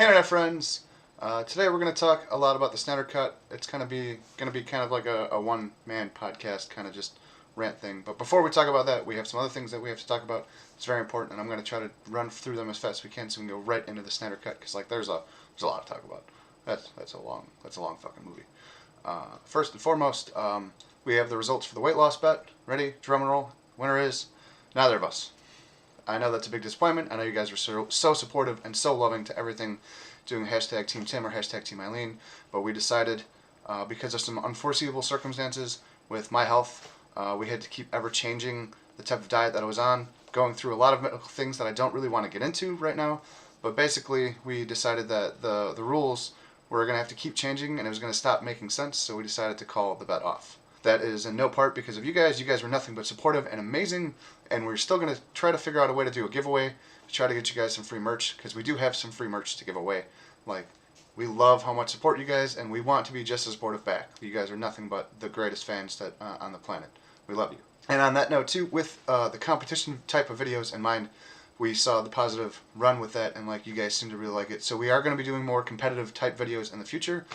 Hey Internet friends! Today we're going to talk a lot about the Snyder Cut. It's going to be kind of like a one-man podcast, kind of just rant thing. But before we talk about that, we have some other things that we have to talk about. It's very important, and I'm going to try to run through them as fast as we can, so we can go right into the Snyder Cut. Because there's a lot to talk about. That's a long fucking movie. First and foremost, we have the results for the weight loss bet. Ready? Drum and roll. Winner is neither of us. I know that's a big disappointment. I know you guys were so supportive and so loving to everything, doing hashtag Team Tim or hashtag Team Eileen, but we decided, because of some unforeseeable circumstances with my health, we had to keep ever changing the type of diet that I was on, going through a lot of medical things that I don't really want to get into right now, but basically we decided that the rules were going to have to keep changing and it was going to stop making sense, so we decided to call the bet off. That is in no part because of you guys. You guys were nothing but supportive and amazing, and we're still going to try to figure out a way to do a giveaway to try to get you guys some free merch, because we do have some free merch to give away. Like, we love how much support you guys, and we want to be just as supportive back. You guys are nothing but the greatest fans that on the planet. We love you. And on that note, too, with the competition type of videos in mind, we saw the positive run with that, and you guys seem to really like it. So we are going to be doing more competitive type videos in the future.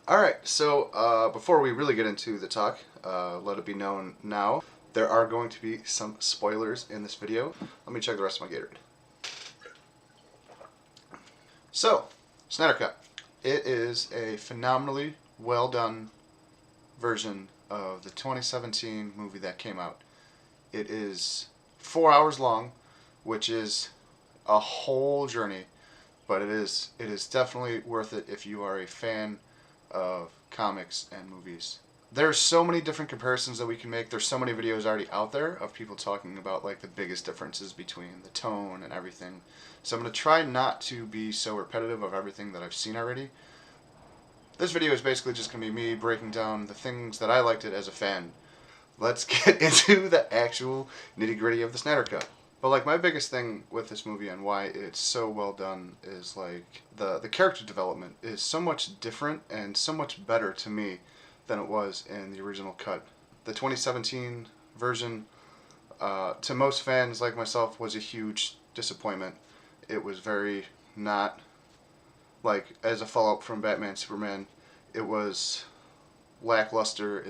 Alright, so before we really get into the talk, let it be known now, there are going to be some spoilers in this video. Let me check the rest of my Gatorade. So, Snyder Cut. It is a phenomenally well done version of the 2017 movie that came out. It is 4 hours long, which is a whole journey, but it is definitely worth it if you are a fan of comics and movies. There's so many different comparisons that we can make. There's so many videos already out there of people talking about the biggest differences between the tone and everything. So I'm going to try not to be so repetitive of everything that I've seen already. This video is basically just going to be me breaking down the things that I liked it as a fan. Let's get into the actual nitty-gritty of the Snyder Cut. But my biggest thing with this movie and why it's so well done is the character development is so much different and so much better to me than it was in the original cut. The 2017 version, to most fans like myself, was a huge disappointment. It was very not, as a follow-up from Batman Superman, it was lackluster.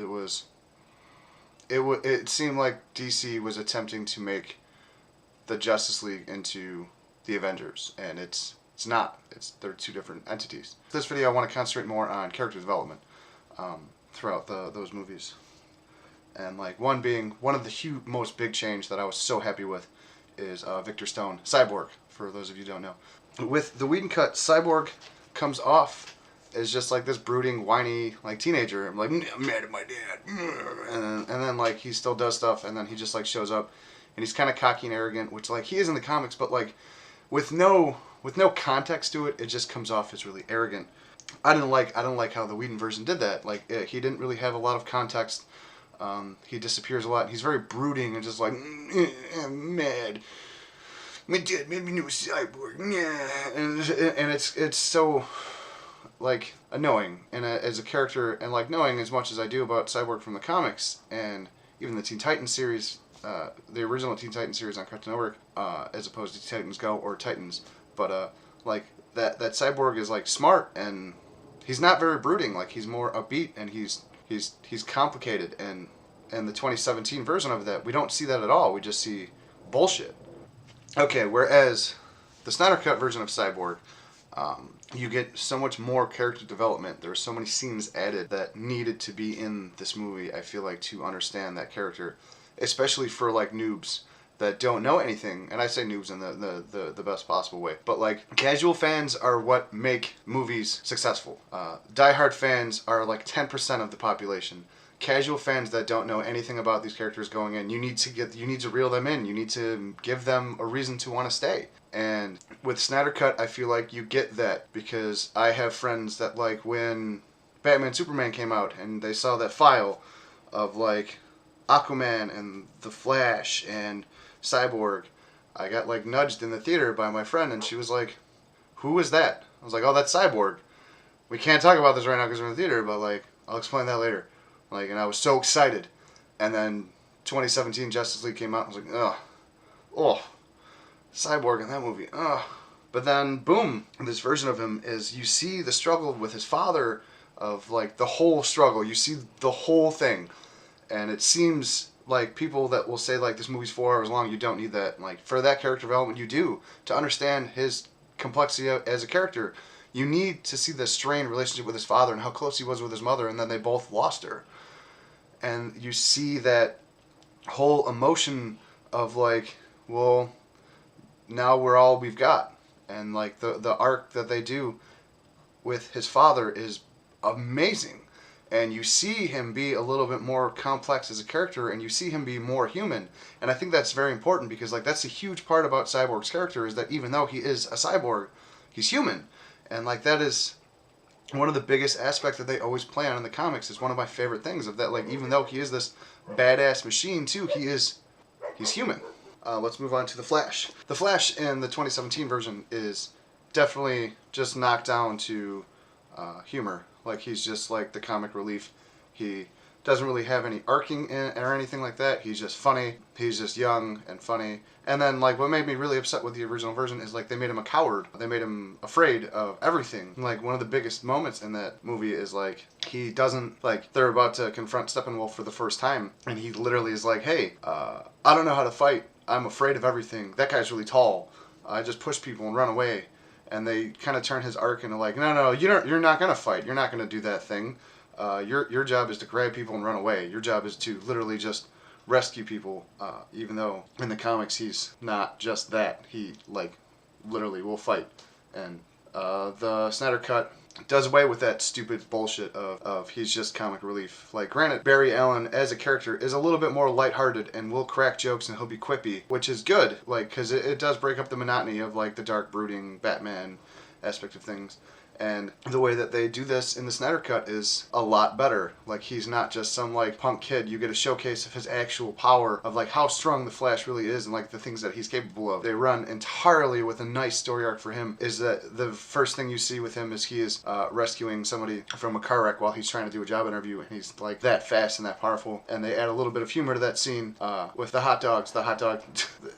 It seemed like DC was attempting to make the Justice League into the Avengers, and it's not. They're two different entities. This video I want to concentrate more on character development throughout those movies, and one of the most big change that I was so happy with is Victor Stone, Cyborg, for those of you who don't know. With the Whedon cut, Cyborg comes off as just this brooding, whiny teenager. I'm I'm mad at my dad, and then he still does stuff, and then he just shows up. And he's kind of cocky and arrogant, which he is in the comics, but with no context to it, it just comes off as really arrogant. I don't like how the Whedon version did that. He didn't really have a lot of context. He disappears a lot. He's very brooding and just I'm mad. My dad made me into a cyborg. And it's so annoying. And as a character, and knowing as much as I do about Cyborg from the comics and even the Teen Titans series. The original Teen Titans series on Cartoon Network, as opposed to Titans Go or Titans, but that Cyborg is smart, and he's not very brooding. He's more upbeat, and he's complicated. And the 2017 version of that, we don't see that at all. We just see bullshit. Okay, whereas the Snyder Cut version of Cyborg, you get so much more character development. There are so many scenes added that needed to be in this movie, I feel to understand that character. Especially for noobs that don't know anything, and I say noobs in the best possible way. But casual fans are what make movies successful. Die-hard fans are 10% of the population. Casual fans that don't know anything about these characters going in, you need to reel them in. You need to give them a reason to want to stay. And with Snyder Cut, I feel you get that, because I have friends that when Batman Superman came out and they saw that file of Aquaman and The Flash and Cyborg, I got nudged in the theater by my friend, and she was like, "Who is that?" I was like, "Oh, that's Cyborg. We can't talk about this right now because we're in the theater, but I'll explain that later." And I was so excited. And then 2017 Justice League came out, and I was like, "Ugh, oh, Cyborg in that movie, ugh." But then, boom, this version of him is, you see the struggle with his father, of like the whole struggle. You see the whole thing. And it seems like people that will say like this movie's 4 hours long, you don't need that. Like for that character development, you do. To understand his complexity as a character, you need to see the strained relationship with his father and how close he was with his mother, and then they both lost her. And you see that whole emotion of like, well, now we're all we've got. And like the arc that they do with his father is amazing. And you see him be a little bit more complex as a character, and you see him be more human. And I think that's very important, because like that's a huge part about Cyborg's character, is that even though he is a cyborg, he's human. And like that is one of the biggest aspects that they always play on in the comics. Is one of my favorite things, of that, like, even though he is this badass machine too, he's human. Let's move on to the Flash. The Flash in the 2017 version is definitely just knocked down to humor. Like, he's just like the comic relief. He doesn't really have any arcing in or anything like that. He's just funny. He's just young and funny. And then, like, what made me really upset with the original version is, like, they made him a coward. They made him afraid of everything. Like, one of the biggest moments in that movie is, like, he doesn't, like, they're about to confront Steppenwolf for the first time, and he literally is like, hey, I don't know how to fight. I'm afraid of everything. That guy's really tall. I just push people and run away. And they kind of turn his arc into like, no, you're not gonna fight. You're not gonna do that thing. Your job is to grab people and run away. Your job is to literally just rescue people. Even though in the comics he's not just that. He like literally will fight. And the Snyder Cut does away with that stupid bullshit of he's just comic relief. Like, granted, Barry Allen as a character is a little bit more lighthearted and will crack jokes and he'll be quippy, which is good, like, because it does break up the monotony of like the dark, brooding Batman aspect of things. And the way that they do this in the Snyder Cut is a lot better. Like, he's not just some like punk kid. You get a showcase of his actual power, of like how strong the Flash really is and like the things that he's capable of. They run entirely with a nice story arc for him. Is that the first thing you see with him is he is rescuing somebody from a car wreck while he's trying to do a job interview, and he's like that fast and that powerful. And they add a little bit of humor to that scene with the hot dogs. The hot dog,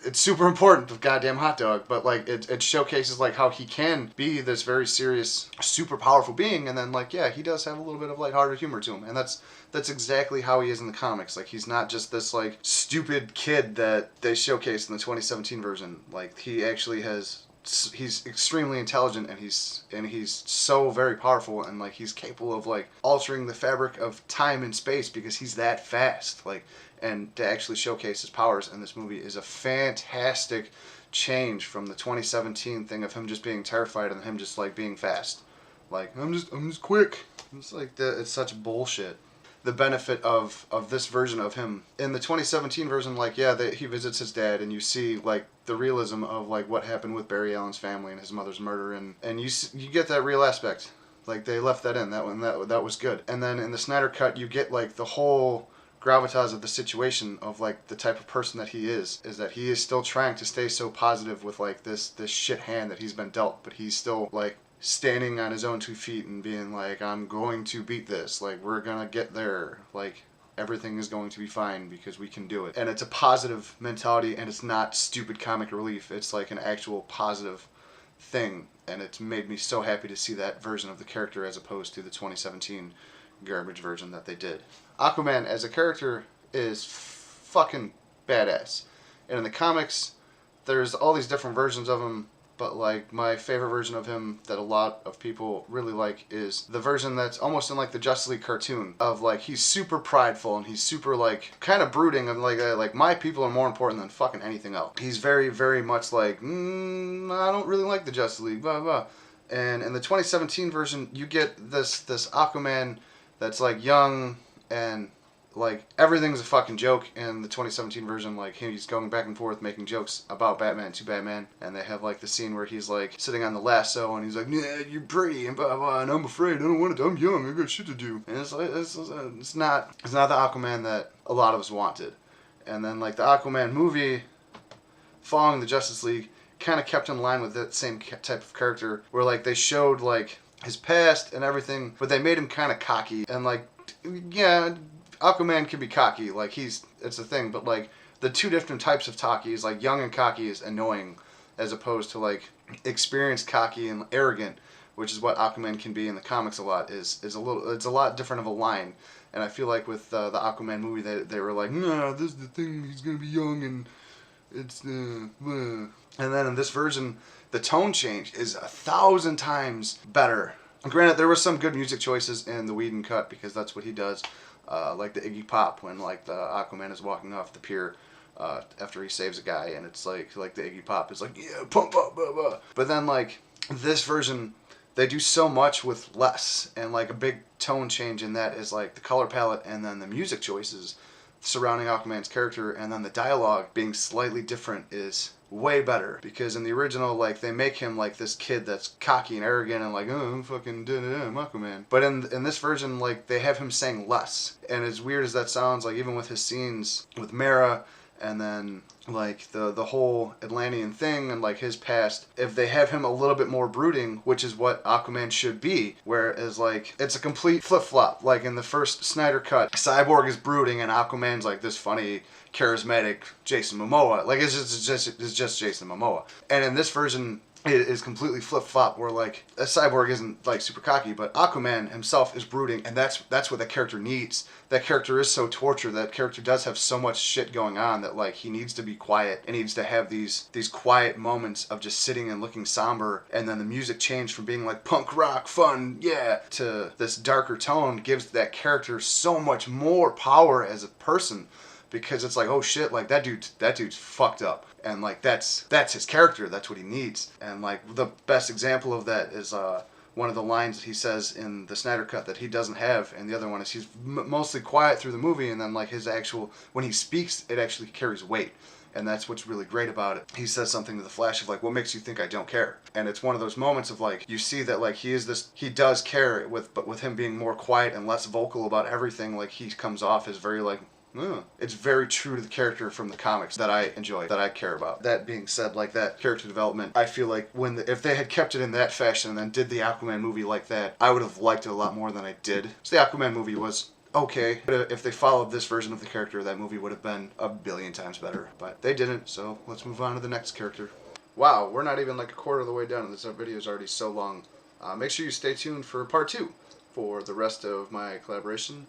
it's super important, the goddamn hot dog, but like it showcases like how he can be this very serious, super powerful being, and then like, yeah, he does have a little bit of lighthearted humor to him, and that's exactly how he is in the comics. Like, he's not just this like stupid kid that they showcased in the 2017 version. Like, he actually he's extremely intelligent, and he's so very powerful, and like he's capable of like altering the fabric of time and space because he's that fast. Like, and to actually showcase his powers in this movie is a fantastic change from the 2017 thing of him just being terrified and him just like being fast. Like, I'm just quick. It's like it's such bullshit. The benefit of this version of him in the 2017 version, like, yeah, he visits his dad, and you see like the realism of like what happened with Barry Allen's family and his mother's murder, and you get that real aspect. Like, they left that in that was good. And then in the Snyder Cut, you get like the whole gravitas of the situation of like the type of person that he is that he is still trying to stay so positive with like this shit hand that he's been dealt, but he's still like standing on his own 2 feet and being like, I'm going to beat this, like, we're gonna get there, like, everything is going to be fine because we can do it. And it's a positive mentality, and it's not stupid comic relief. It's like an actual positive thing, and it's made me so happy to see that version of the character as opposed to the 2017 garbage version that they did. Aquaman as a character is fucking badass. And in the comics, there's all these different versions of him, but like my favorite version of him that a lot of people really like is the version that's almost in like the Justice League cartoon of like he's super prideful and he's super like kind of brooding and like my people are more important than fucking anything else. He's very, very much like, I don't really like the Justice League, blah blah. And in the 2017 version, you get this Aquaman that's like young and like everything's a fucking joke. In the 2017 version, like he's going back and forth making jokes about Batman to Batman, and they have like the scene where he's like sitting on the lasso and he's like, yeah, you're pretty and blah blah, and I'm afraid, I don't want to, I'm young, I got shit to do. And it's like it's not the Aquaman that a lot of us wanted. And then like the Aquaman movie following the Justice League kind of kept in line with that same type of character, where like they showed like his past and everything, but they made him kind of cocky. And like, yeah, Aquaman can be cocky, like it's a thing, but like the two different types of cocky is like young and cocky is annoying, as opposed to like experienced, cocky, and arrogant, which is what Aquaman can be in the comics a lot. It's a lot different of a line. And I feel like with the Aquaman movie, they were like, no, this is the thing. He's gonna be young and it's And then in this version, the tone change is 1,000 times better. Granted, there were some good music choices in the Whedon cut because that's what he does. Like the Iggy Pop when like the Aquaman is walking off the pier after he saves a guy, and it's like the Iggy Pop is like, yeah, pump up, blah, blah. But then like this version, they do so much with less, and like a big tone change in that is like the color palette and then the music choices surrounding Aquaman's character, and then the dialogue being slightly different is way better. Because in the original, like, they make him like this kid that's cocky and arrogant and like, oh, I'm fucking I'm Aquaman. But in this version, like, they have him saying less. And as weird as that sounds, like, even with his scenes with Mera, and then like the whole Atlantean thing and like his past, if they have him a little bit more brooding, which is what Aquaman should be, whereas like it's a complete flip-flop. Like in the first Snyder cut, Cyborg is brooding and Aquaman's like this funny, charismatic Jason Momoa. Like it's just Jason Momoa. And in this version, it is completely flip-flop, where like a Cyborg isn't like super cocky, but Aquaman himself is brooding, and that's what that character needs. That character is so tortured. That character does have so much shit going on that like he needs to be quiet and needs to have these quiet moments of just sitting and looking somber, and then the music changed from being like punk rock fun, yeah, to this darker tone gives that character so much more power as a person. Because it's like, oh shit, like that dude's fucked up, and like that's his character, that's what he needs. And like the best example of that is one of the lines that he says in the Snyder cut that he doesn't have, and the other one is he's mostly quiet through the movie, and then like his actual, when he speaks, it actually carries weight. And that's what's really great about it. He says something to the Flash of like, what makes you think I don't care? And it's one of those moments of like, you see that like he does care, but with him being more quiet and less vocal about everything, like he comes off as very like, it's very true to the character from the comics that I enjoy, that I care about. That being said, like that character development, I feel like if they had kept it in that fashion and then did the Aquaman movie like that, I would have liked it a lot more than I did. So the Aquaman movie was okay, but if they followed this version of the character, that movie would have been a billion times better. But they didn't, so let's move on to the next character. Wow, we're not even like a quarter of the way done, and this video is already so long. Make sure you stay tuned for part 2 for the rest of my collaboration.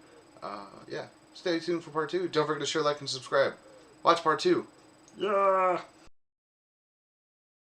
Yeah. Stay tuned for part 2. Don't forget to share, like, and subscribe. Watch part 2. Yeah!